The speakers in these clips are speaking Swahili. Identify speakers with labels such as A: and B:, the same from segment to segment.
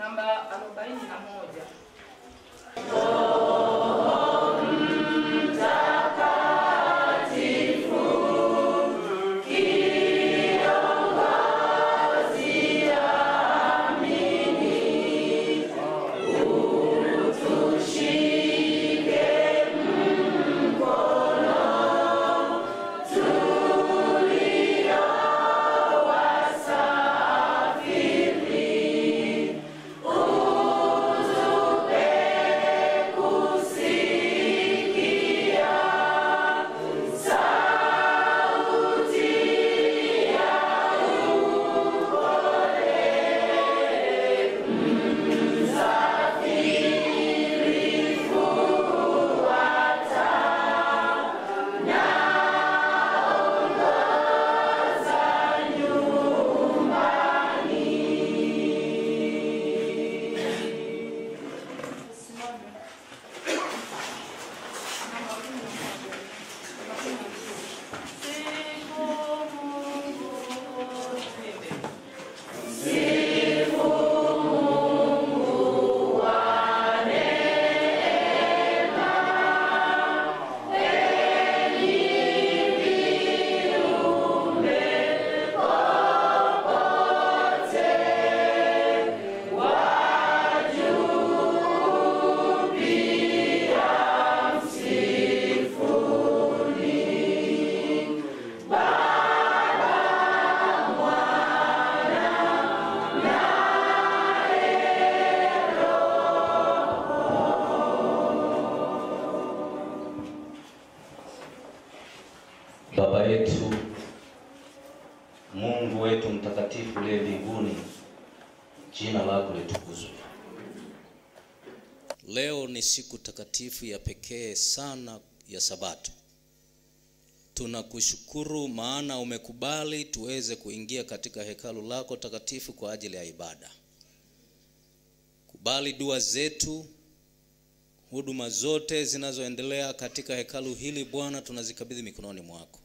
A: namba 41.
B: Baba yetu, Mungu wetu mtakatifu uliye mbinguni, jina lako litukuzwe. Leo ni siku takatifu ya pekee sana ya Sabato. Tunakushukuru maana umekubali tuweze kuingia katika hekalu lako takatifu kwa ajili ya ibada. Kubali dua zetu, huduma zote zinazoendelea katika hekalu hili Bwana, tunazikabidhi mikononi mwako.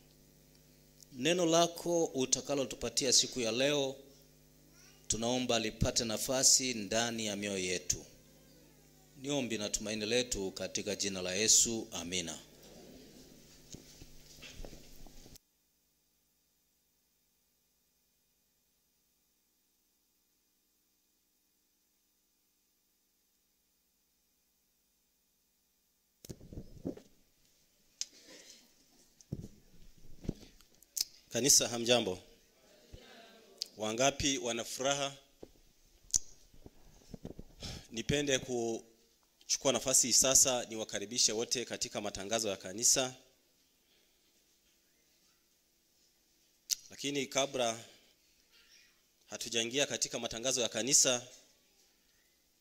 B: Neno lako utakalo tupatia siku ya leo, tunaomba lipate nafasi ndani ya mioyo yetu. Niombi na tumaini letu katika jina la Yesu, amina.
C: Kanisa, hamjambo? Wangapi wana furaha? Nipende kuchukua nafasi sasa niwakaribishe wote katika matangazo ya kanisa. Lakini kabla hatujaingia katika matangazo ya kanisa,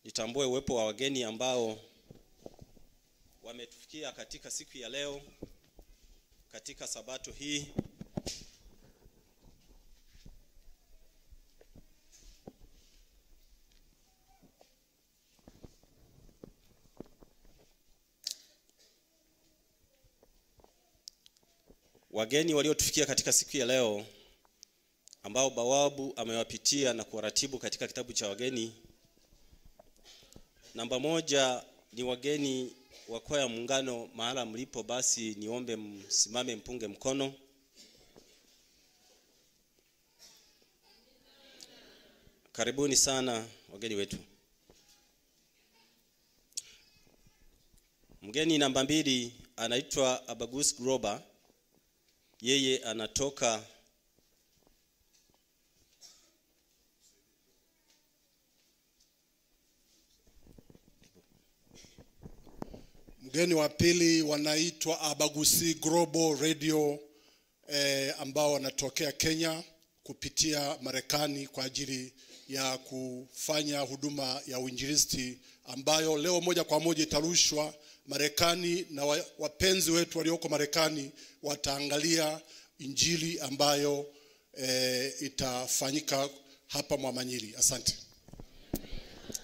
C: nitambue uwepo wa wageni ambao wametufikia katika siku ya leo katika Sabato hii. Wageni waliotufikia katika siku ya leo ambao bawabu amewapitia na kuwaratibu katika kitabu cha wageni. Namba 1 ni wageni wa kwaya Muungano. Mahala mlipo basi niombe msimame mpunge mkono. Karibuni sana wageni wetu. Mgeni namba 2 anaitwa Abagus Groba. Yeye anatoka
D: Mgeni wa pili wanaitwa Abagusi Global Radio ambao wanatokea Kenya kupitia Marekani kwa ajili ya kufanya huduma ya uinjilisti ambayo leo moja kwa moja itarushwa Marekani, na wapenzi wetu walioko Marekani wataangalia injili ambayo itafanyika hapa Mwamanyiri. Asante.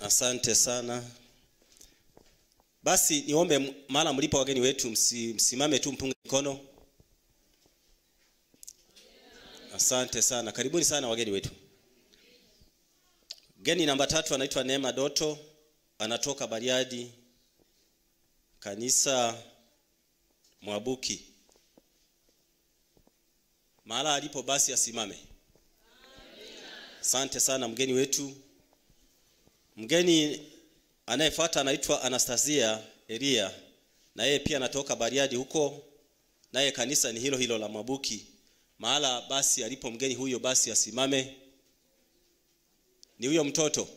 C: Asante sana. Basi niombe maana mlipo wageni wetu msimame tu mpunge mkono. Asante sana. Karibuni sana wageni wetu. Mgeni namba 3 anaitwa Neema Doto, anatoka Bariadi, kanisa Mwabuki. Mahala alipo basi asimame. Asante sana mgeni wetu. Mgeni anayefuata anaitwa Anastasia Elia, na yeye pia anatoka Bariadi huko, naye kanisa ni hilo hilo la Mwabuki. Mahala basi alipo mgeni huyo basi asimame. Ni huyo mtoto.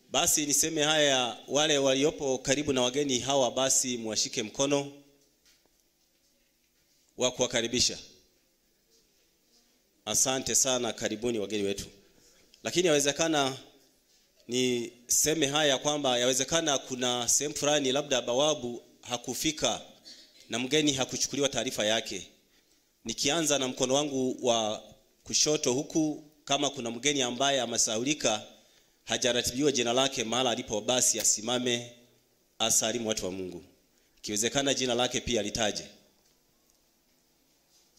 C: Basi niseme haya, wale waliopo karibu na wageni hawa basi muwashike mkono wa kuwakaribisha. Asante sana, karibuni wageni wetu. Lakini yawezekana niseme haya kwamba yawezekana kuna sehemu fulani labda bawabu hakufika na mgeni hakuchukuliwa taarifa yake. Nikianza na mkono wangu wa kushoto huku, kama kuna mgeni ambaye amesahaulika, hajaratibiwa jina lake mahala alipo basi asimame asalimu watu wa Mungu. Kiwezekana jina lake pia litaje.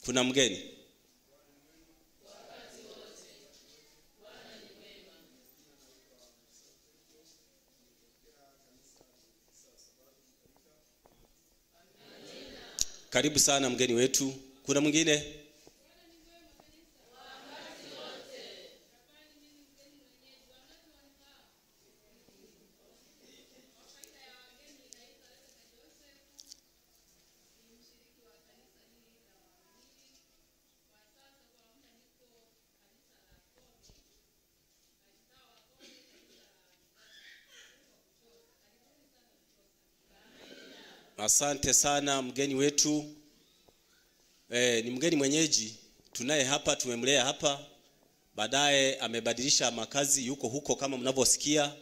C: Kuna mgeni? Karibu sana mgeni wetu. Kuna mwingine? Asante sana mgeni wetu. Ni mgeni mwenyeji, tunaye hapa, tumemlea hapa. Baadaye amebadilisha makazi, yuko huko kama mnavyosikia.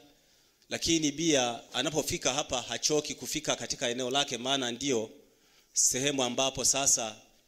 C: Lakini pia anapofika hapa hachoki kufika katika eneo lake, maana ndio sehemu ambapo sasa